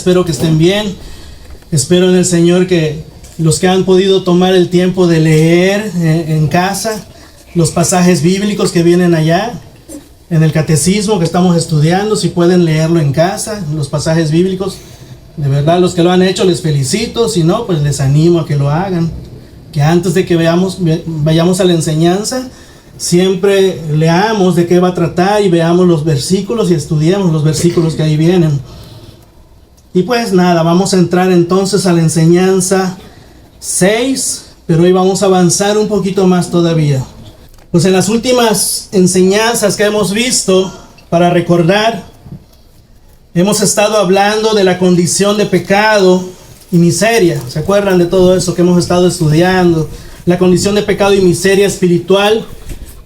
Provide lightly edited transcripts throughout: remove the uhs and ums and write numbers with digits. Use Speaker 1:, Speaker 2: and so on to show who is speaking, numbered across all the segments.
Speaker 1: Espero que estén bien. Espero en el Señor que los que han podido tomar el tiempo de leer en casa los pasajes bíblicos que vienen allá en el catecismo que estamos estudiando, si pueden leerlo en casa, los pasajes bíblicos, de verdad los que lo han hecho les felicito, si no, pues les animo a que lo hagan, que antes de que vayamos a la enseñanza, siempre leamos de qué va a tratar y veamos los versículos y estudiemos los versículos que ahí vienen. Y pues nada, vamos a entrar entonces a la enseñanza 6, pero hoy vamos a avanzar un poquito más todavía. Pues en las últimas enseñanzas que hemos visto, para recordar, hemos estado hablando de la condición de pecado y miseria. ¿Se acuerdan de todo eso que hemos estado estudiando? La condición de pecado y miseria espiritual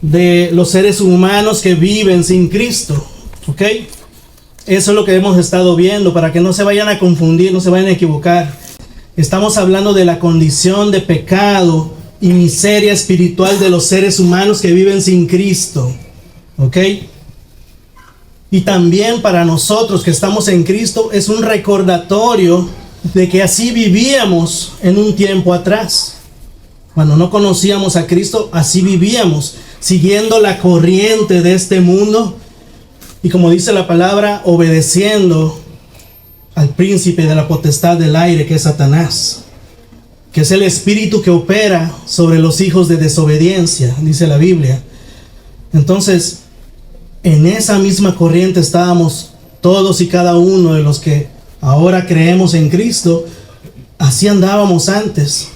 Speaker 1: de los seres humanos que viven sin Cristo. ¿Ok? Eso es lo que hemos estado viendo, para que no se vayan a confundir, no se vayan a equivocar. Estamos hablando de la condición de pecado y miseria espiritual de los seres humanos que viven sin Cristo. ¿Ok? Y también para nosotros que estamos en Cristo es un recordatorio de que así vivíamos en un tiempo atrás. Cuando no conocíamos a Cristo, así vivíamos, siguiendo la corriente de este mundo. Y como dice la palabra, obedeciendo al príncipe de la potestad del aire, que es Satanás, que es el espíritu que opera sobre los hijos de desobediencia, dice la Biblia. Entonces, en esa misma corriente estábamos todos y cada uno de los que ahora creemos en Cristo. Así andábamos antes,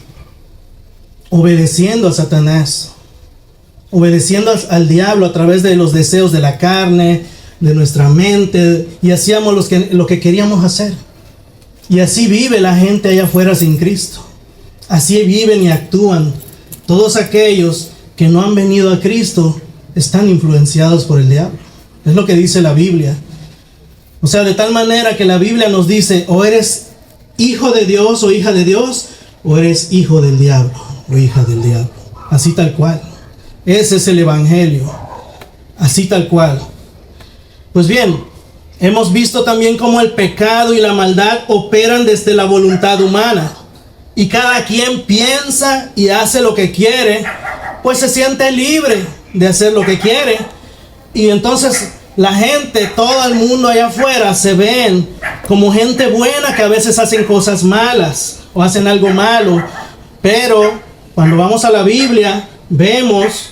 Speaker 1: obedeciendo a Satanás, obedeciendo al diablo a través de los deseos de la carne, de nuestra mente, y hacíamos lo que queríamos hacer. Y así vive la gente allá afuera sin Cristo. Así viven y actúan. Todos aquellos que no han venido a Cristo están influenciados por el diablo. Es lo que dice la Biblia. O sea, de tal manera que la Biblia nos dice, o eres hijo de Dios o hija de Dios, o eres hijo del diablo o hija del diablo. Así tal cual. Ese es el evangelio. Así tal cual. Pues bien, hemos visto también cómo el pecado y la maldad operan desde la voluntad humana. Y cada quien piensa y hace lo que quiere, pues se siente libre de hacer lo que quiere. Y entonces la gente, todo el mundo allá afuera, se ven como gente buena que a veces hacen cosas malas o hacen algo malo. Pero cuando vamos a la Biblia, vemos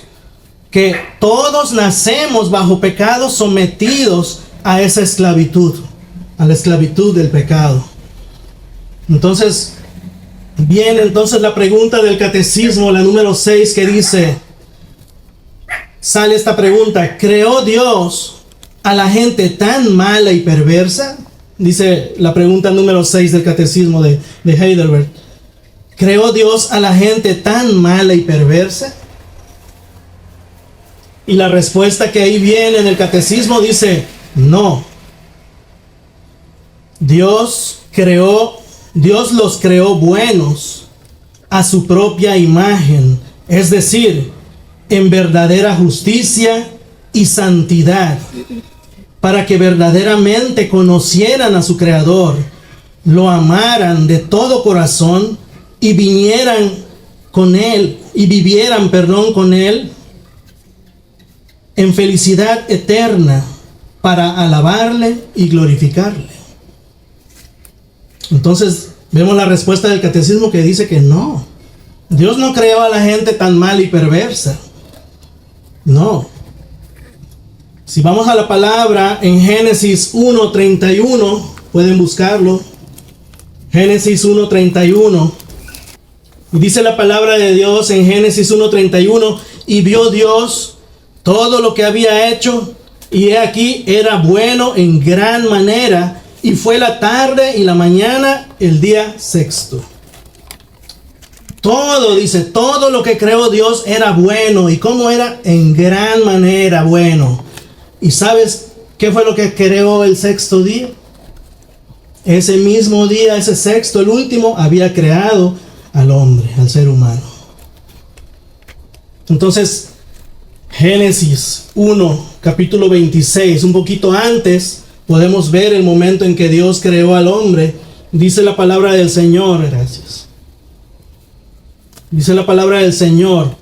Speaker 1: que todos nacemos bajo pecado, sometidos a esa esclavitud, a la esclavitud del pecado. Entonces, viene entonces la pregunta del catecismo, la número 6, que dice, sale esta pregunta: ¿creó Dios a la gente tan mala y perversa? Dice la pregunta número 6 del catecismo de Heidelberg. ¿Creó Dios a la gente tan mala y perversa? Y la respuesta que ahí viene en el catecismo dice, no. Dios los creó buenos a su propia imagen, es decir, en verdadera justicia y santidad, para que verdaderamente conocieran a su Creador, lo amaran de todo corazón y vivieran con Él en felicidad eterna, para alabarle y glorificarle. Entonces vemos la respuesta del catecismo que dice que no, Dios no creó a la gente tan mala y perversa. No. Si vamos a la palabra en Génesis 1:31, pueden buscarlo. Génesis 1:31. Y dice la palabra de Dios en Génesis 1:31, y vio Dios todo lo que había hecho, y he aquí era bueno en gran manera, y fue la tarde y la mañana el día sexto. Todo, dice, todo lo que creó Dios era bueno. ¿Y cómo era? En gran manera bueno. ¿Y sabes qué fue lo que creó el sexto día? Ese mismo día, ese sexto, el último, había creado al hombre, al ser humano. Entonces, Génesis 1, capítulo 26, un poquito antes, podemos ver el momento en que Dios creó al hombre. Dice la palabra del Señor, gracias. Dice la palabra del Señor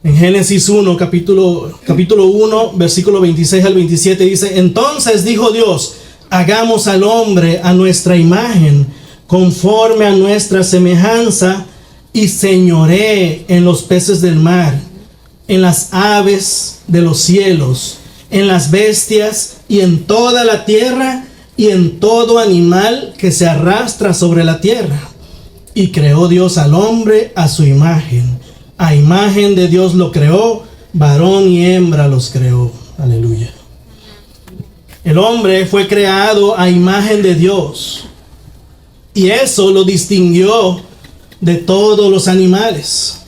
Speaker 1: en Génesis 1, capítulo 1, versículo 26 al 27, dice: entonces dijo Dios, hagamos al hombre a nuestra imagen, conforme a nuestra semejanza, y señoree en los peces del mar, en las aves de los cielos, en las bestias y en toda la tierra y en todo animal que se arrastra sobre la tierra. Y creó Dios al hombre a su imagen. A imagen de Dios lo creó, varón y hembra los creó. Aleluya. El hombre fue creado a imagen de Dios. Y eso lo distinguió de todos los animales.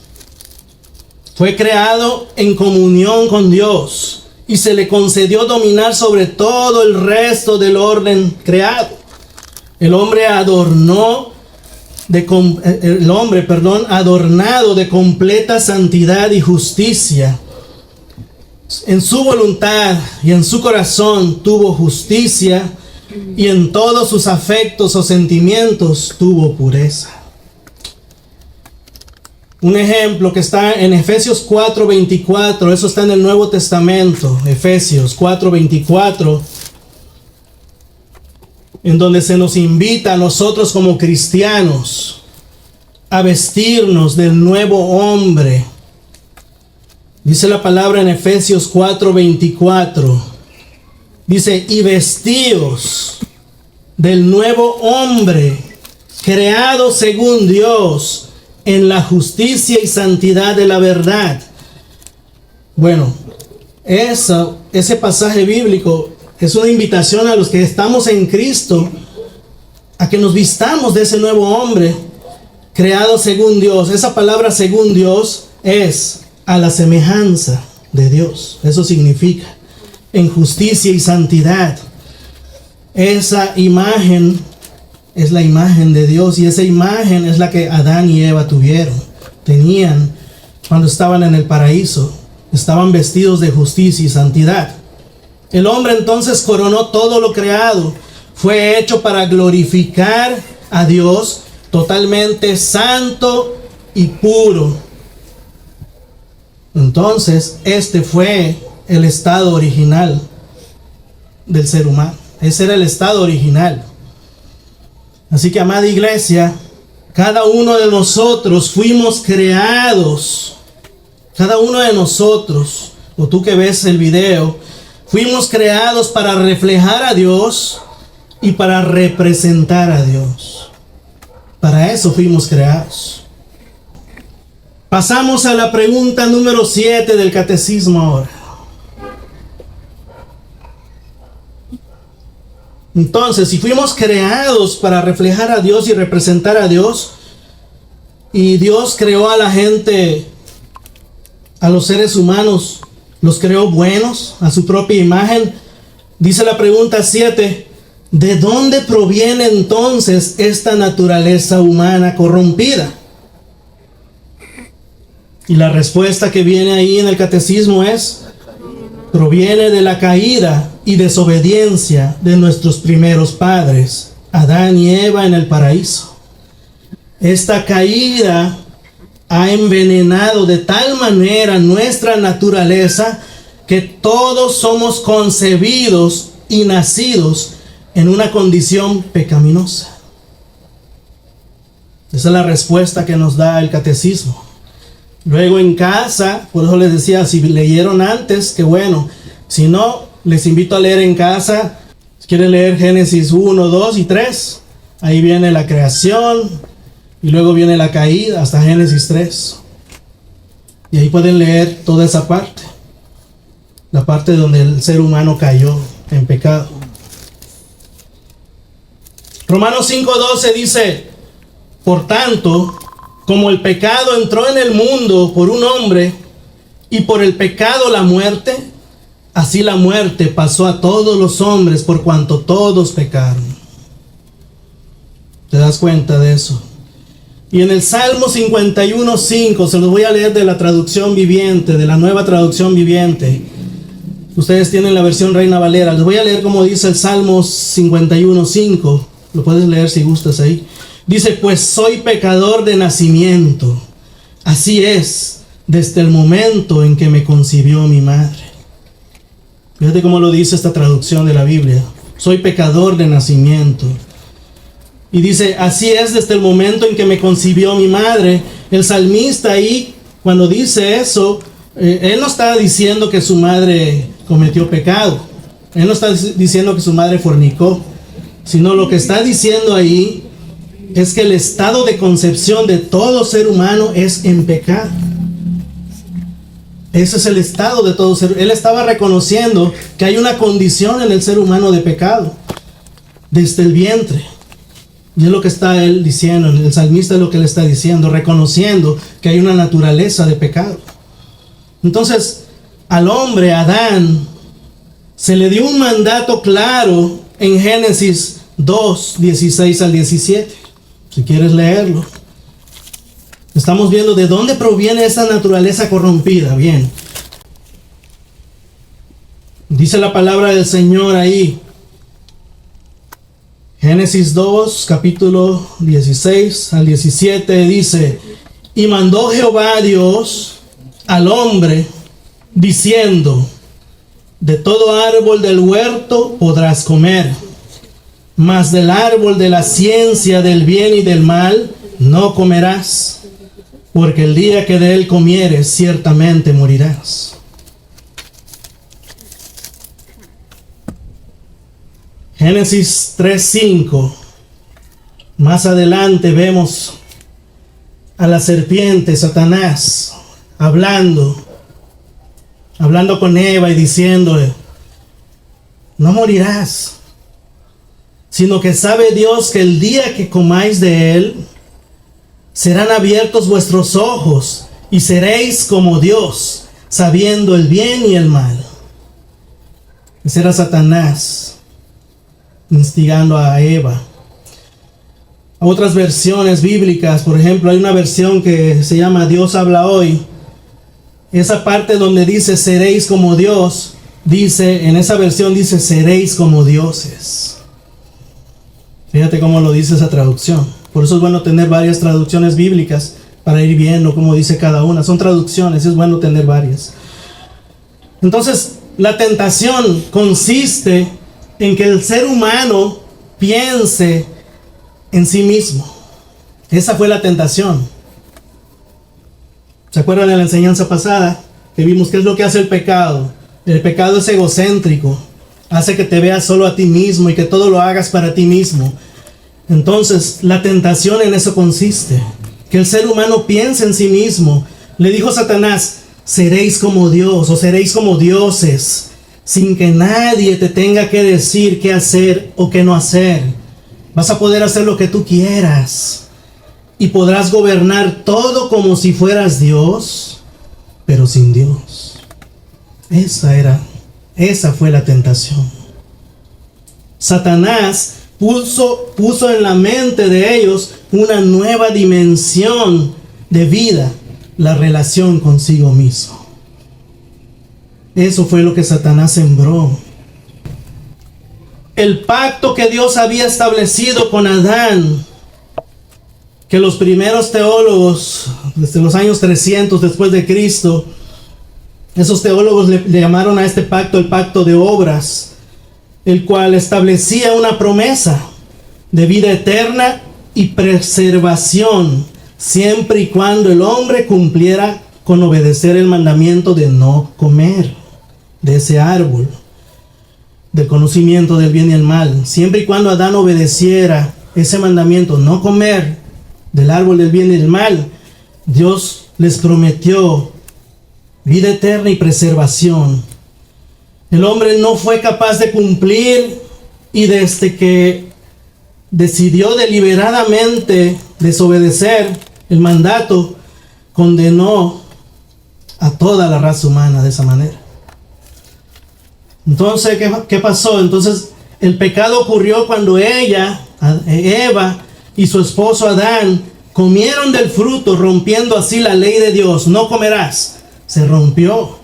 Speaker 1: Fue creado en comunión con Dios y se le concedió dominar sobre todo el resto del orden creado. El hombre adornado de completa santidad y justicia. En su voluntad y en su corazón tuvo justicia, y en todos sus afectos o sentimientos tuvo pureza. Un ejemplo que está en Efesios 4:24, eso está en el Nuevo Testamento, Efesios 4:24, en donde se nos invita a nosotros como cristianos a vestirnos del nuevo hombre. Dice la palabra en Efesios 4:24, dice: y vestíos del nuevo hombre, creado según Dios, en la justicia y santidad de la verdad. Bueno, ese pasaje bíblico es una invitación a los que estamos en Cristo a que nos vistamos de ese nuevo hombre creado según Dios. Esa palabra según Dios es a la semejanza de Dios. Eso significa en justicia y santidad. Esa imagen es la imagen de Dios, y esa imagen es la que Adán y Eva tenían cuando estaban en el paraíso. Estaban vestidos de justicia y santidad. El hombre entonces coronó todo lo creado. Fue hecho para glorificar a Dios, totalmente santo y puro. Entonces, este fue el estado original del ser humano. Ese era el estado original. Así que, amada iglesia, cada uno de nosotros fuimos creados. Cada uno de nosotros, o tú que ves el video, fuimos creados para reflejar a Dios y para representar a Dios. Para eso fuimos creados. Pasamos a la pregunta número 7 del catecismo ahora. Entonces, si fuimos creados para reflejar a Dios y representar a Dios, y Dios creó a la gente, a los seres humanos, los creó buenos a su propia imagen, dice la pregunta 7, ¿de dónde proviene entonces esta naturaleza humana corrompida? Y la respuesta que viene ahí en el catecismo es: proviene de la caída y desobediencia de nuestros primeros padres, Adán y Eva, en el paraíso. Esta caída ha envenenado de tal manera nuestra naturaleza que todos somos concebidos y nacidos en una condición pecaminosa. Esa es la respuesta que nos da el catecismo. Luego en casa, por eso les decía, si leyeron antes, que bueno. Si no, les invito a leer en casa. Si quieren leer Génesis 1, 2 y 3, ahí viene la creación, y luego viene la caída hasta Génesis 3. Y ahí pueden leer toda esa parte. La parte donde el ser humano cayó en pecado. Romanos 5:12 dice: por tanto, como el pecado entró en el mundo por un hombre, y por el pecado la muerte, así la muerte pasó a todos los hombres por cuanto todos pecaron. ¿Te das cuenta de eso? Y en el Salmo 51:5, se los voy a leer de la traducción viviente, de la nueva traducción viviente. Ustedes tienen la versión Reina Valera. Les voy a leer como dice el Salmo 51:5. Lo puedes leer si gustas ahí. Dice, pues soy pecador de nacimiento. Así es, desde el momento en que me concibió mi madre. Fíjate cómo lo dice esta traducción de la Biblia. Soy pecador de nacimiento. Y dice, así es desde el momento en que me concibió mi madre. El salmista ahí, cuando dice eso, él no está diciendo que su madre cometió pecado. Él no está diciendo que su madre fornicó. Sino lo que está diciendo ahí es que el estado de concepción de todo ser humano es en pecado. Ese es el estado de todo ser. Él estaba reconociendo que hay una condición en el ser humano de pecado desde el vientre. Y es lo que está él diciendo, el salmista es lo que él está diciendo, reconociendo que hay una naturaleza de pecado. Entonces, al hombre, Adán, se le dio un mandato claro en Génesis 2, 16 al 17. Si quieres leerlo. Estamos viendo de dónde proviene esa naturaleza corrompida. Bien. Dice la palabra del Señor ahí. Génesis 2, capítulo 16 al 17 dice, y mandó Jehová Dios al hombre, diciendo, de todo árbol del huerto podrás comer, mas del árbol de la ciencia del bien y del mal no comerás, porque el día que de él comieres ciertamente morirás. Génesis 3:5. Más adelante vemos a la serpiente, Satanás, hablando con Eva y diciéndole, no morirás, sino que sabe Dios que el día que comáis de él, serán abiertos vuestros ojos y seréis como Dios, sabiendo el bien y el mal. Ese era Satanás instigando a Eva. Otras versiones bíblicas, por ejemplo, hay una versión que se llama Dios habla hoy. Esa parte donde dice seréis como Dios, dice, en esa versión dice seréis como dioses. Fíjate cómo lo dice esa traducción. Por eso es bueno tener varias traducciones bíblicas para ir viendo cómo dice cada una. Son traducciones, es bueno tener varias. Entonces, la tentación consiste en que el ser humano piense en sí mismo. Esa fue la tentación. ¿Se acuerdan de la enseñanza pasada? Que vimos qué es lo que hace el pecado. El pecado es egocéntrico. Hace que te veas solo a ti mismo y que todo lo hagas para ti mismo. Entonces, la tentación en eso consiste. Que el ser humano piense en sí mismo. Le dijo Satanás, seréis como Dios o seréis como dioses, sin que nadie te tenga que decir qué hacer o qué no hacer. Vas a poder hacer lo que tú quieras. Y podrás gobernar todo como si fueras Dios, pero sin Dios. Esa fue la tentación. Satanás puso en la mente de ellos una nueva dimensión de vida, la relación consigo mismo. Eso fue lo que Satanás sembró. El pacto que Dios había establecido con Adán, que los primeros teólogos, desde los años 300 después de Cristo, esos teólogos le llamaron a este pacto el pacto de obras, el cual establecía una promesa de vida eterna y preservación, siempre y cuando el hombre cumpliera con obedecer el mandamiento de no comer de ese árbol del conocimiento del bien y el mal. Siempre y cuando Adán obedeciera ese mandamiento, no comer del árbol del bien y del mal, Dios les prometió vida eterna y preservación. El hombre no fue capaz de cumplir, y desde que decidió deliberadamente desobedecer el mandato, condenó a toda la raza humana de esa manera. Entonces, ¿qué pasó? Entonces, el pecado ocurrió cuando Eva y su esposo Adán comieron del fruto, rompiendo así la ley de Dios. No comerás. Se rompió.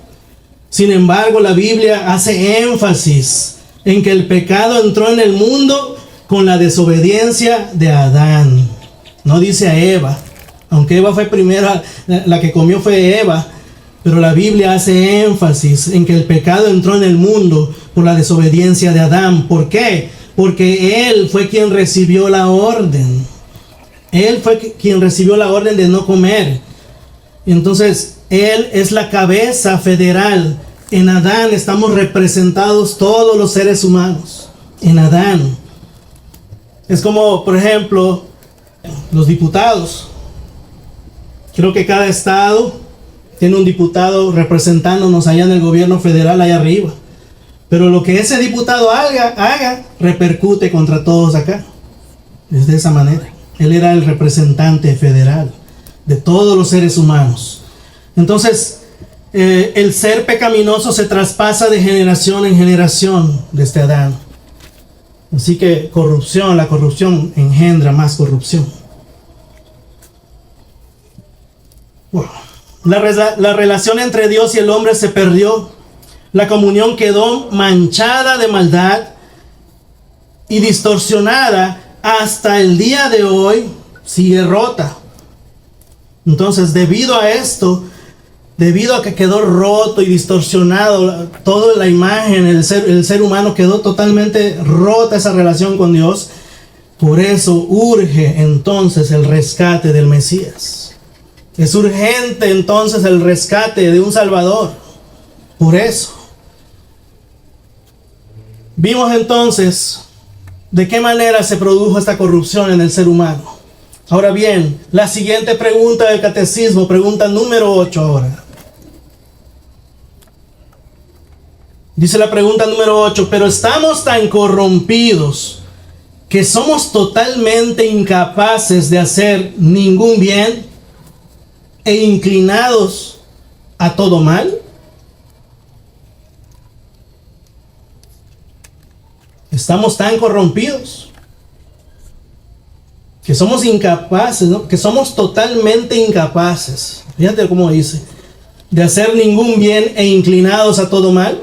Speaker 1: Sin embargo, la Biblia hace énfasis en que el pecado entró en el mundo con la desobediencia de Adán. No dice a Eva, aunque Eva fue primera, la que comió fue Eva, pero la Biblia hace énfasis en que el pecado entró en el mundo por la desobediencia de Adán. ¿Por qué? Porque él fue quien recibió la orden. Él fue quien recibió la orden de no comer. Entonces, él es la cabeza federal. En Adán estamos representados todos los seres humanos. En Adán. Es como, por ejemplo, los diputados. Creo que cada estado tiene un diputado representándonos allá en el gobierno federal, allá arriba. Pero lo que ese diputado haga repercute contra todos acá. Es de esa manera. Él era el representante federal de todos los seres humanos. Entonces, el ser pecaminoso se traspasa de generación en generación desde Adán. Así que la corrupción engendra más corrupción. Wow. La relación entre Dios y el hombre se perdió. La comunión quedó manchada de maldad y distorsionada. Hasta el día de hoy sigue rota. Entonces, debido a esto, debido a que quedó roto y distorsionado toda la imagen, el ser humano quedó totalmente rota esa relación con Dios. Por eso urge entonces el rescate del Mesías. Es urgente entonces el rescate de un Salvador. Por eso. Vimos entonces de qué manera se produjo esta corrupción en el ser humano. Ahora bien, la siguiente pregunta del catecismo, pregunta número 8 ahora. Dice la pregunta número 8, pero estamos tan corrompidos que somos totalmente incapaces de hacer ningún bien e inclinados a todo mal. Estamos tan corrompidos que somos incapaces, ¿no? Que somos totalmente incapaces. Fíjate cómo dice, de hacer ningún bien e inclinados a todo mal.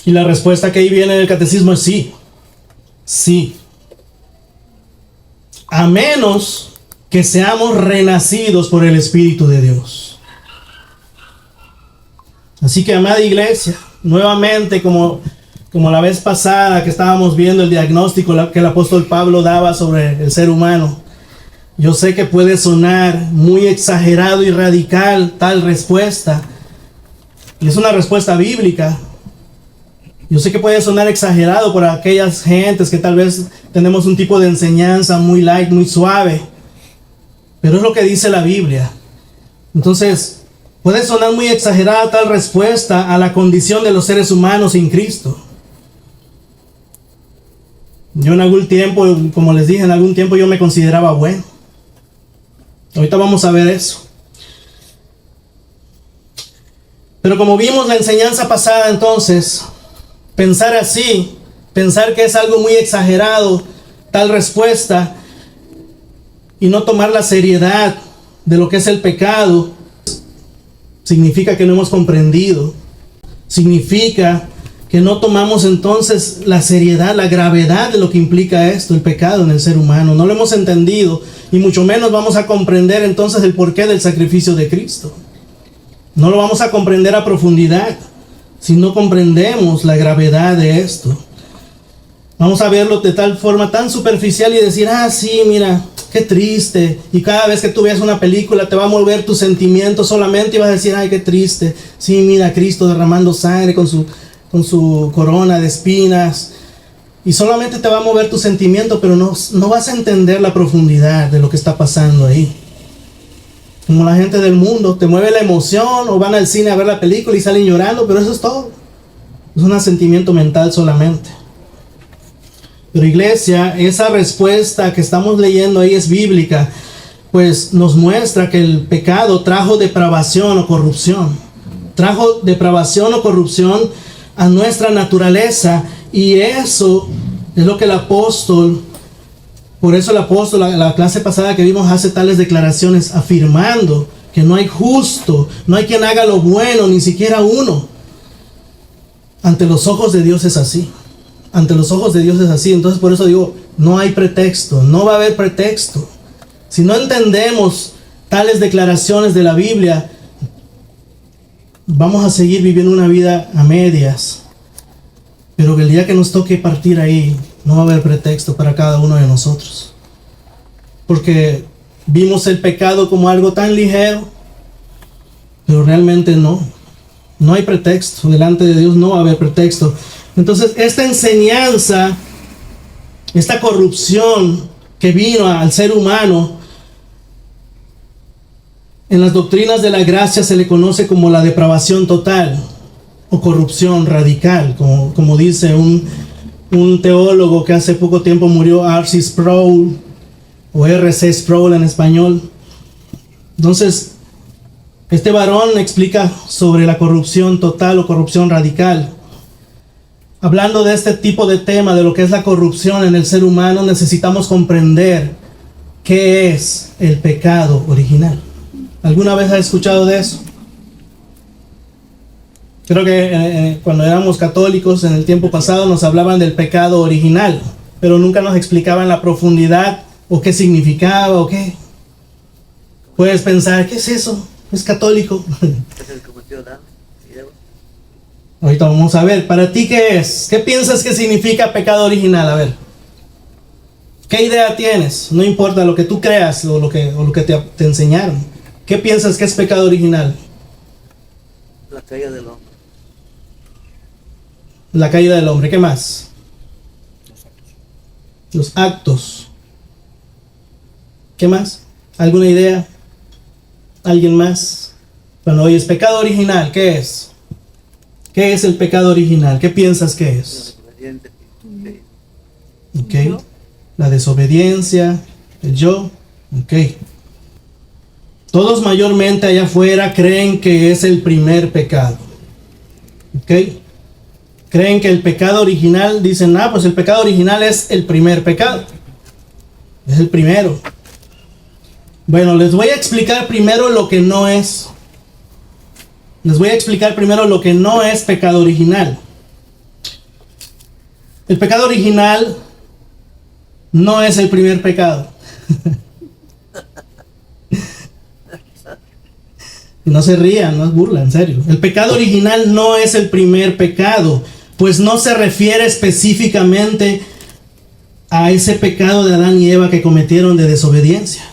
Speaker 1: Y la respuesta que ahí viene en el catecismo es sí. Sí. A menos que seamos renacidos por el Espíritu de Dios. Así que, amada iglesia, nuevamente, como la vez pasada que estábamos viendo el diagnóstico que el apóstol Pablo daba sobre el ser humano, yo sé que puede sonar muy exagerado y radical tal respuesta, y es una respuesta bíblica. Yo sé que puede sonar exagerado por aquellas gentes que tal vez tenemos un tipo de enseñanza muy light, muy suave, pero es lo que dice la Biblia. Entonces, puede sonar muy exagerada tal respuesta a la condición de los seres humanos sin Cristo. Yo en algún tiempo, como les dije, en algún tiempo yo me consideraba bueno. Ahorita vamos a ver eso. Pero como vimos la enseñanza pasada, entonces, pensar así, pensar que es algo muy exagerado, tal respuesta, y no tomar la seriedad de lo que es el pecado, significa que no hemos comprendido. Significa que no tomamos entonces la seriedad, la gravedad de lo que implica esto, el pecado en el ser humano. No lo hemos entendido y mucho menos vamos a comprender entonces el porqué del sacrificio de Cristo. No lo vamos a comprender a profundidad si no comprendemos la gravedad de esto. Vamos a verlo de tal forma tan superficial y decir, sí, mira, qué triste. Y cada vez que tú veas una película te va a mover tus sentimientos solamente y vas a decir, ay, qué triste. Sí, mira, Cristo derramando sangre con su corona de espinas. Y solamente te va a mover tu sentimiento, pero no vas a entender la profundidad de lo que está pasando ahí. Como la gente del mundo, te mueve la emoción o van al cine a ver la película y salen llorando, pero eso es todo. Es un sentimiento mental solamente. Pero iglesia, esa respuesta que estamos leyendo ahí es bíblica, pues nos muestra que el pecado trajo depravación o corrupción. Trajo depravación o corrupción a nuestra naturaleza, y eso es lo que el apóstol, por eso el apóstol, la clase pasada que vimos, hace tales declaraciones afirmando que no hay justo, no hay quien haga lo bueno, ni siquiera uno. Ante los ojos de Dios es así. ante los ojos de Dios es así. Entonces por eso digo, no hay pretexto, no va a haber pretexto. Si no entendemos tales declaraciones de la Biblia, vamos a seguir viviendo una vida a medias. Pero el día que nos toque partir ahí, no va a haber pretexto para cada uno de nosotros. Porque vimos el pecado como algo tan ligero, pero realmente no. No hay pretexto. Delante de Dios no va a haber pretexto. Entonces, esta enseñanza, esta corrupción que vino al ser humano, en las doctrinas de la gracia se le conoce como la depravación total o corrupción radical, como dice un teólogo que hace poco tiempo murió, R.C. Sproul, o R.C. Sproul en español. Entonces, este varón explica sobre la corrupción total o corrupción radical. Hablando de este tipo de tema, de lo que es la corrupción en el ser humano, necesitamos comprender qué es el pecado original. ¿Alguna vez has escuchado de eso? Creo que cuando éramos católicos en el tiempo pasado nos hablaban del pecado original, pero nunca nos explicaban la profundidad o qué significaba o qué. Puedes pensar, ¿qué es eso? Es católico. Ahorita vamos a ver, ¿para ti qué es? ¿Qué piensas que significa pecado original? A ver. ¿Qué idea tienes? No importa lo que tú creas o lo que te enseñaron. ¿Qué piensas que es pecado original?
Speaker 2: La caída del hombre.
Speaker 1: La caída del hombre. ¿Qué más? Los actos. ¿Qué más? ¿Alguna idea? ¿Alguien más? Bueno, oye, es pecado original. ¿Qué es? ¿Qué es el pecado original? ¿Qué piensas que es? Ok. La desobediencia, el yo. Ok. Todos mayormente allá afuera creen que es el primer pecado. ¿Ok? Creen que el pecado original, dicen, pues el pecado original es el primer pecado. Es el primero. Bueno, les voy a explicar primero lo que no es. Les voy a explicar primero lo que no es pecado original. El pecado original no es el primer pecado. No se rían, no es burla, en serio. El pecado original no es el primer pecado, pues no se refiere específicamente a ese pecado de Adán y Eva que cometieron de desobediencia.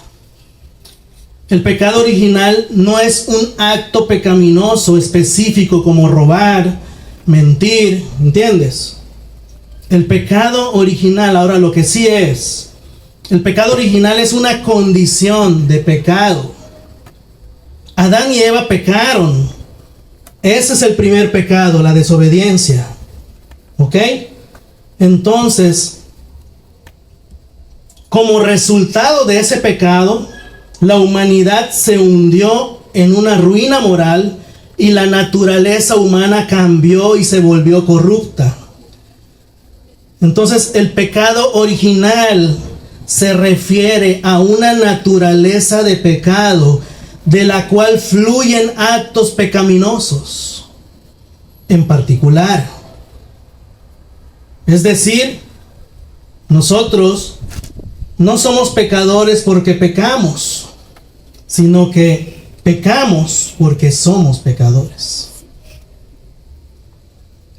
Speaker 1: El pecado original no es un acto pecaminoso específico como robar, mentir, ¿entiendes? El pecado original, ahora lo que sí es, el pecado original es una condición de pecado. Adán y Eva pecaron. Ese es el primer pecado, la desobediencia. ¿Ok? Entonces, como resultado de ese pecado, la humanidad se hundió en una ruina moral y la naturaleza humana cambió y se volvió corrupta. Entonces, el pecado original se refiere a una naturaleza de pecado de la cual fluyen actos pecaminosos en particular. Es decir, nosotros no somos pecadores porque pecamos, sino que pecamos porque somos pecadores.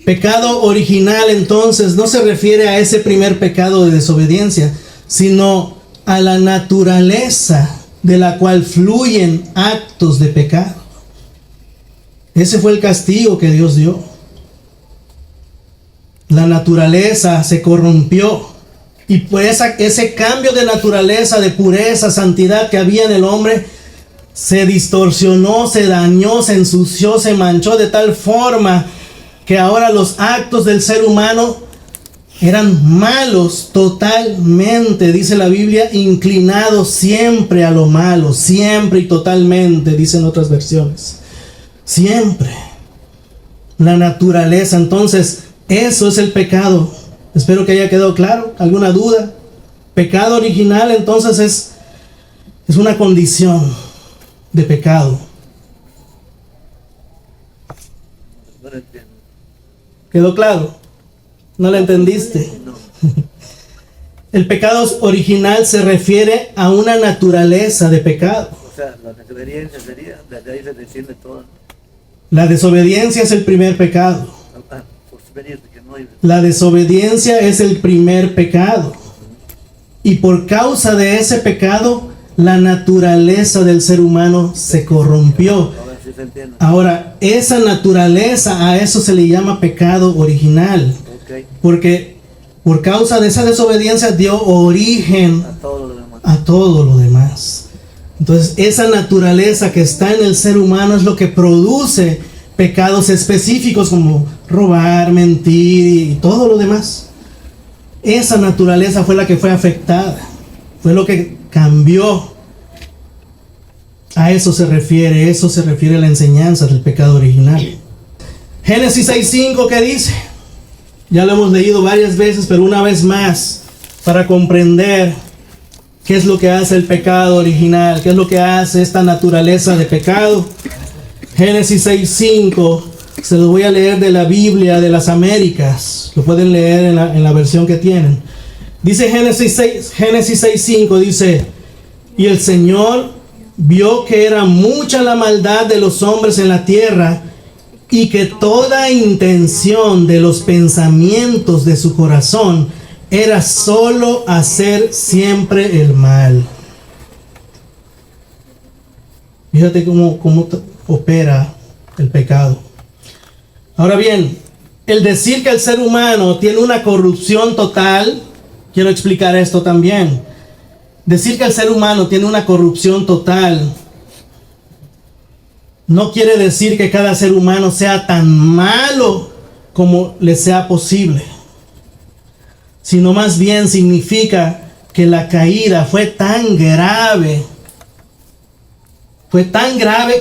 Speaker 1: Pecado original entonces no se refiere a ese primer pecado de desobediencia, sino a la naturaleza de la cual fluyen actos de pecado. Ese fue el castigo que Dios dio. La naturaleza se corrompió y pues ese cambio de naturaleza, de pureza, santidad que había en el hombre, se distorsionó, se dañó, se ensució, se manchó de tal forma que ahora los actos del ser humano eran malos totalmente, dice la Biblia, inclinados siempre a lo malo, siempre y totalmente, dicen otras versiones. Siempre. La naturaleza, entonces, eso es el pecado. Espero que haya quedado claro. ¿Alguna duda? Pecado original, entonces, es una condición de pecado. ¿Quedó claro? ¿No la entendiste?
Speaker 2: No.
Speaker 1: El pecado original se refiere a una naturaleza de pecado.
Speaker 2: O sea, la desobediencia sería, desde ahí se desciende todo.
Speaker 1: La desobediencia es el primer pecado.
Speaker 2: Por desobediencia, que no hay.
Speaker 1: La desobediencia es el primer pecado. Y por causa de ese pecado, la naturaleza del ser humano se corrompió.
Speaker 2: Ahora sí se entiende.
Speaker 1: Ahora, esa naturaleza, a eso se le llama pecado original.
Speaker 2: Ok.
Speaker 1: Porque por causa de esa desobediencia dio origen
Speaker 2: A todo lo demás.
Speaker 1: a todo lo demás. Entonces, esa naturaleza que está en el ser humano es lo que produce pecados específicos como robar, mentir y todo lo demás. Esa naturaleza fue la que fue afectada, fue lo que cambió. A eso se refiere la enseñanza del pecado original. Génesis 6:5, ¿qué dice? Ya lo hemos leído varias veces, pero una vez más, para comprender qué es lo que hace el pecado original, qué es lo que hace esta naturaleza de pecado. Génesis 6:5, se lo voy a leer de la Biblia de las Américas, lo pueden leer en la versión que tienen. Dice Génesis 6:5, dice, y el Señor vio que era mucha la maldad de los hombres en la tierra, y que toda intención de los pensamientos de su corazón era solo hacer siempre el mal. Fíjate cómo opera el pecado. Ahora bien, el decir que el ser humano tiene una corrupción total, quiero explicar esto también. Decir que el ser humano tiene una corrupción total no quiere decir que cada ser humano sea tan malo como le sea posible, sino más bien significa que la caída fue tan grave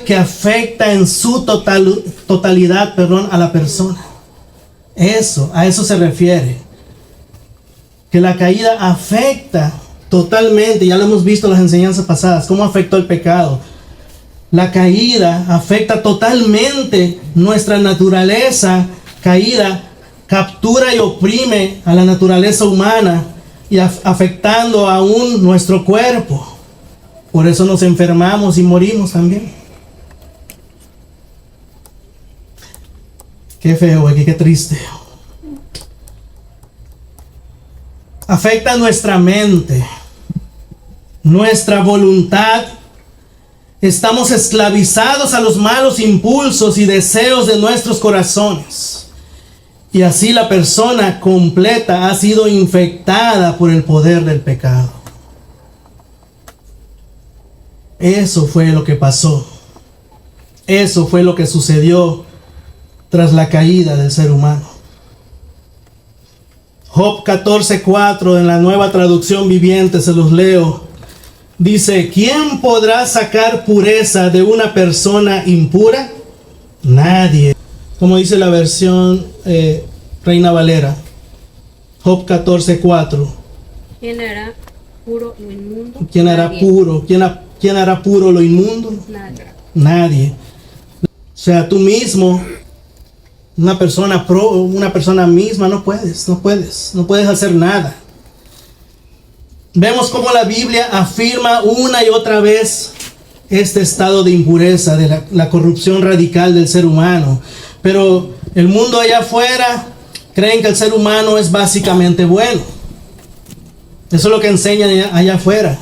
Speaker 1: que afecta en su totalidad, a la persona. A eso se refiere. Que la caída afecta totalmente, ya lo hemos visto en las enseñanzas pasadas, cómo afectó el pecado. La caída afecta totalmente nuestra naturaleza caída, captura y oprime a la naturaleza humana y afectando aún nuestro cuerpo. Por eso nos enfermamos y morimos también. Qué feo, qué triste. Afecta nuestra mente, nuestra voluntad. Estamos esclavizados a los malos impulsos y deseos de nuestros corazones. Y así la persona completa ha sido infectada por el poder del pecado. Eso fue lo que pasó. Eso fue lo que sucedió tras la caída del ser humano. Job 14:4 en la Nueva Traducción Viviente, se los leo. Dice, ¿quién podrá sacar pureza de una persona impura? Nadie. Como dice la versión Reina Valera. Job 14:4.
Speaker 3: ¿Quién hará puro lo inmundo?
Speaker 1: ¿Quién hará
Speaker 3: Nadie.
Speaker 1: puro? ¿Quién hará puro lo inmundo?
Speaker 3: Nadie.
Speaker 1: Nadie. O sea, tú mismo, una persona misma, no puedes hacer nada. Vemos cómo la Biblia afirma una y otra vez este estado de impureza, de la corrupción radical del ser humano. Pero el mundo allá afuera creen que el ser humano es básicamente bueno. Eso es lo que enseñan allá afuera.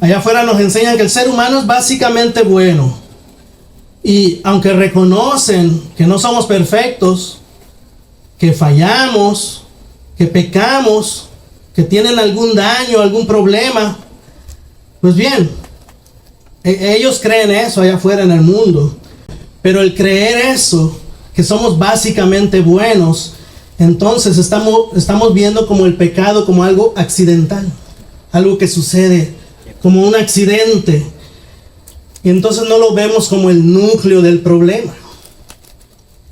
Speaker 1: Allá afuera nos enseñan que el ser humano es básicamente bueno. Y aunque reconocen que no somos perfectos, que fallamos, que pecamos, que tienen algún daño, algún problema, pues bien, ellos creen eso allá afuera en el mundo. Pero el creer eso, que somos básicamente buenos, entonces estamos viendo como el pecado como algo accidental, algo que sucede como un accidente. Y entonces no lo vemos como el núcleo del problema.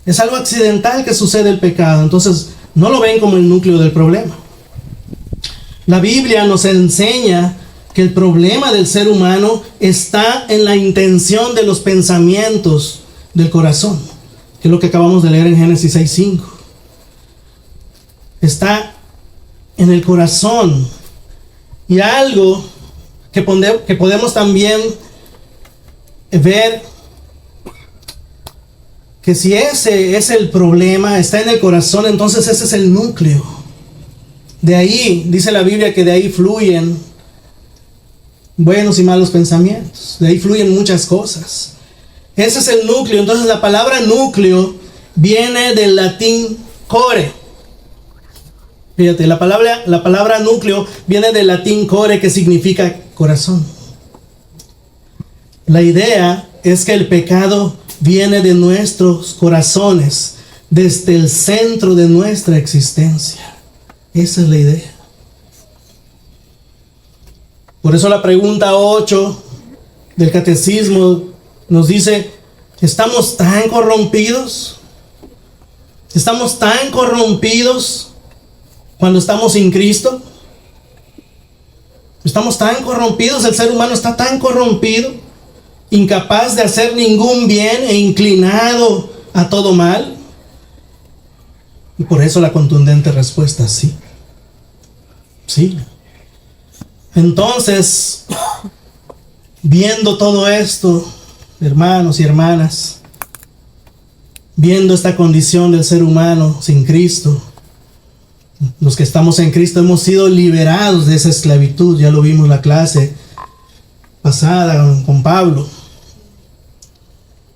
Speaker 1: Es algo accidental que sucede el pecado, entonces no lo ven como el núcleo del problema. La Biblia nos enseña que el problema del ser humano está en la intención de los pensamientos del corazón, que es lo que acabamos de leer en Génesis 6:5. está en el corazón. Y algo que podemos también ver, que si ese es el problema, está en el corazón, entonces ese es el núcleo. De ahí, dice la Biblia, que de ahí fluyen buenos y malos pensamientos. De ahí fluyen muchas cosas. Ese es el núcleo. Entonces la palabra núcleo viene del latín core. Fíjate, la palabra núcleo viene del latín core, que significa corazón. La idea es que el pecado viene de nuestros corazones, desde el centro de nuestra existencia. Esa es la idea. Por eso la pregunta 8 del catecismo nos dice: ¿estamos tan corrompidos? ¿Estamos tan corrompidos cuando estamos sin Cristo? ¿Estamos tan corrompidos? El ser humano está tan corrompido, incapaz de hacer ningún bien e inclinado a todo mal. Y por eso la contundente respuesta: sí. Sí. Entonces, viendo todo esto, hermanos y hermanas, viendo esta condición del ser humano sin Cristo, los que estamos en Cristo hemos sido liberados de esa esclavitud. Ya lo vimos en la clase pasada con Pablo.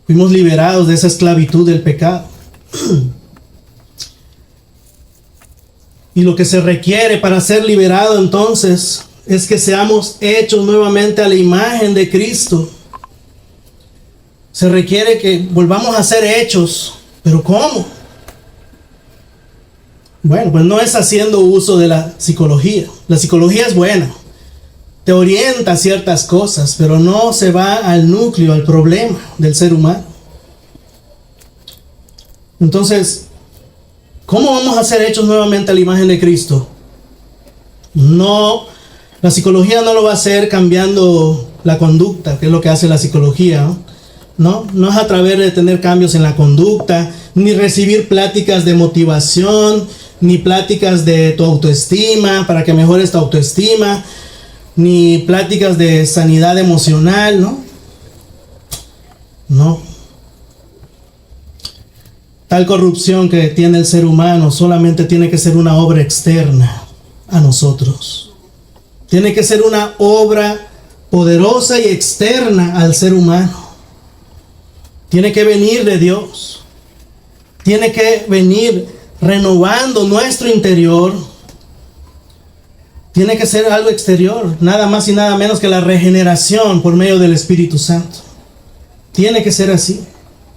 Speaker 1: Fuimos liberados de esa esclavitud del pecado. Y lo que se requiere para ser liberado entonces es que seamos hechos nuevamente a la imagen de Cristo. Se requiere que volvamos a ser hechos. ¿Pero cómo? Bueno, pues no es haciendo uso de la psicología. La psicología es buena, te orienta a ciertas cosas, pero no se va al núcleo, al problema del ser humano. Entonces, ¿cómo vamos a ser hechos nuevamente a la imagen de Cristo? No, la psicología no lo va a hacer cambiando la conducta, que es lo que hace la psicología, ¿no? No es a través de tener cambios en la conducta, ni recibir pláticas de motivación, ni pláticas de tu autoestima, para que mejores tu autoestima, ni pláticas de sanidad emocional, ¿no? No. Tal corrupción que tiene el ser humano solamente tiene que ser una obra externa a nosotros. Tiene que ser una obra poderosa y externa al ser humano. Tiene que venir de Dios. Tiene que venir renovando nuestro interior. Tiene que ser algo exterior, nada más y nada menos que la regeneración por medio del Espíritu Santo. Tiene que ser así.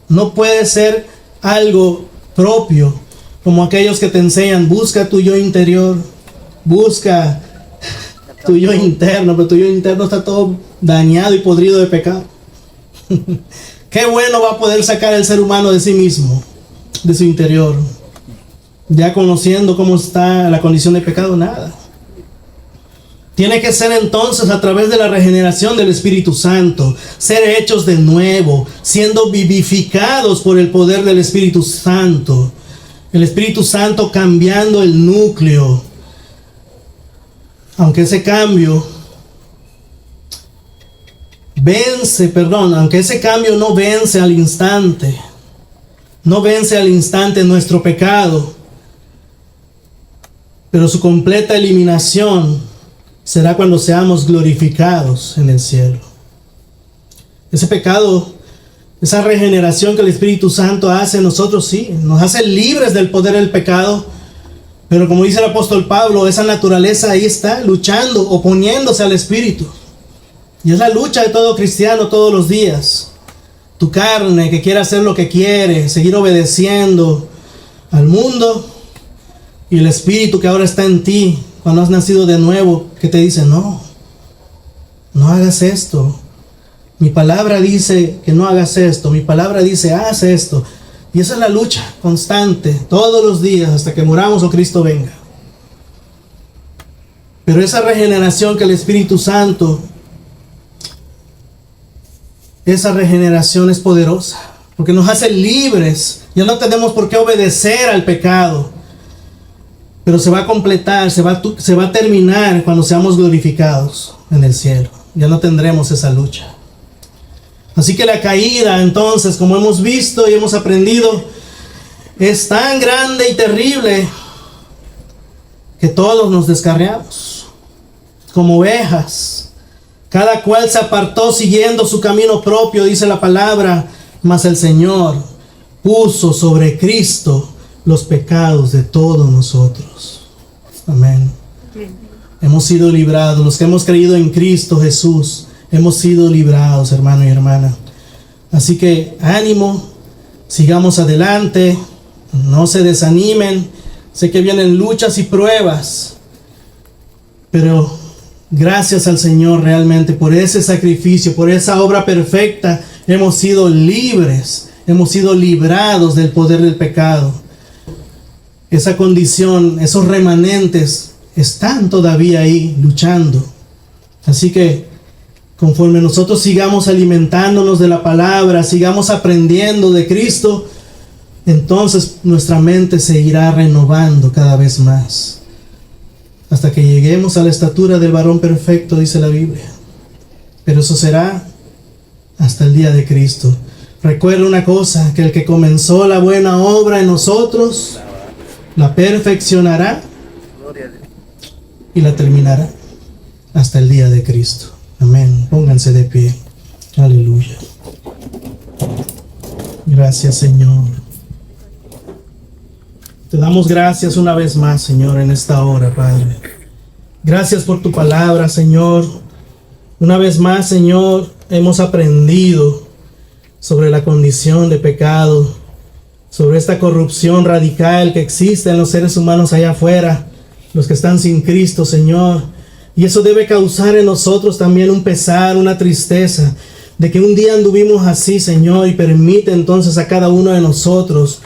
Speaker 1: No puede ser algo propio, como aquellos que te enseñan: busca tu yo interior, busca tu yo interno, pero tu yo interno está todo dañado y podrido de pecado. Qué bueno va a poder sacar el ser humano de sí mismo, de su interior, ya conociendo cómo está la condición de pecado. Nada. Tiene que ser entonces a través de la regeneración del Espíritu Santo, ser hechos de nuevo, siendo vivificados por el poder del Espíritu Santo. El Espíritu Santo cambiando el núcleo. Aunque ese cambio aunque ese cambio no vence al instante, nuestro pecado, pero su completa eliminación será cuando seamos glorificados en el cielo. Ese pecado, esa regeneración que el Espíritu Santo hace en nosotros, sí, nos hace libres del poder del pecado, pero como dice el apóstol Pablo, esa naturaleza ahí está, luchando, oponiéndose al Espíritu. Y es la lucha de todo cristiano todos los días. Tu carne que quiere hacer lo que quiere, seguir obedeciendo al mundo, y el Espíritu que ahora está en ti, cuando has nacido de nuevo, que te dice: no hagas esto. Mi palabra dice que no hagas esto. Mi palabra dice: haz esto. Y esa es la lucha constante, todos los días, hasta que muramos o Cristo venga. Pero esa regeneración que el Espíritu Santo, esa regeneración es poderosa, porque nos hace libres. Ya no tenemos por qué obedecer al pecado. pero se va a completar, se va a terminar cuando seamos glorificados en el cielo. Ya no tendremos esa lucha. Así que la caída, entonces, como hemos visto y hemos aprendido, es tan grande y terrible que todos nos descarriamos como ovejas. Cada cual se apartó siguiendo su camino propio, dice la palabra, mas el Señor puso sobre Cristo los pecados de todos nosotros. Amén. Hemos sido librados, los que hemos creído en Cristo Jesús, hemos sido librados, hermano y hermana. Así que ánimo, sigamos adelante, no se desanimen. Sé que vienen luchas y pruebas, pero gracias al Señor realmente por ese sacrificio, por esa obra perfecta, hemos sido libres, hemos sido librados del poder del pecado. Esa condición, esos remanentes están todavía ahí luchando. Así que conforme nosotros sigamos alimentándonos de la palabra, sigamos aprendiendo de Cristo, entonces nuestra mente se irá renovando cada vez más, hasta que lleguemos a la estatura del varón perfecto, dice la Biblia. Pero eso será hasta el día de Cristo. Recuerda una cosa, que el que comenzó la buena obra en nosotros, la perfeccionará
Speaker 2: Gloria a Dios.
Speaker 1: y la terminará hasta el día de Cristo. Amén. Pónganse de pie. Aleluya. Gracias, Señor. Te damos gracias una vez más, Señor, en esta hora, Padre. Gracias por tu palabra, Señor. Una vez más, Señor, hemos aprendido sobre la condición de pecado, sobre esta corrupción radical que existe en los seres humanos allá afuera, los que están sin Cristo, Señor. Y eso debe causar en nosotros también un pesar, una tristeza, de que un día anduvimos así, Señor, y permite entonces a cada uno de nosotros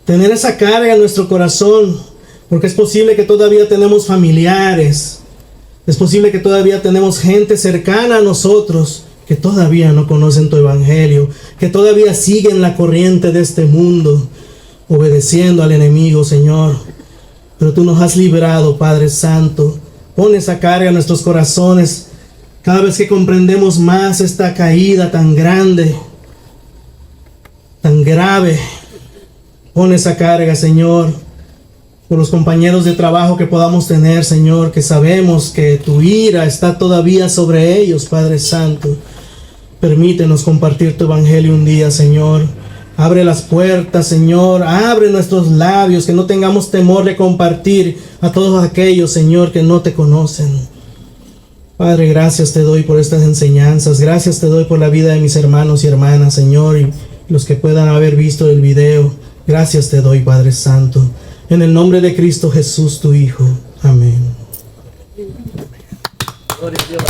Speaker 1: tener esa carga en nuestro corazón, porque es posible que todavía tenemos familiares, es posible que todavía tenemos gente cercana a nosotros que todavía no conocen tu evangelio, que todavía siguen la corriente de este mundo, obedeciendo al enemigo, Señor. Pero tú nos has librado, Padre Santo. Pon esa carga en nuestros corazones cada vez que comprendemos más esta caída tan grande, tan grave. Pon esa carga, Señor, por los compañeros de trabajo que podamos tener, Señor, que sabemos que tu ira está todavía sobre ellos, Padre Santo. Permítenos compartir tu evangelio un día, Señor. Abre las puertas, Señor. Abre nuestros labios, que no tengamos temor de compartir a todos aquellos, Señor, que no te conocen. Padre, gracias te doy por estas enseñanzas. Gracias te doy por la vida de mis hermanos y hermanas, Señor, y los que puedan haber visto el video. Gracias te doy, Padre Santo. En el nombre de Cristo Jesús, tu Hijo. Amén.
Speaker 2: Gloria a Dios.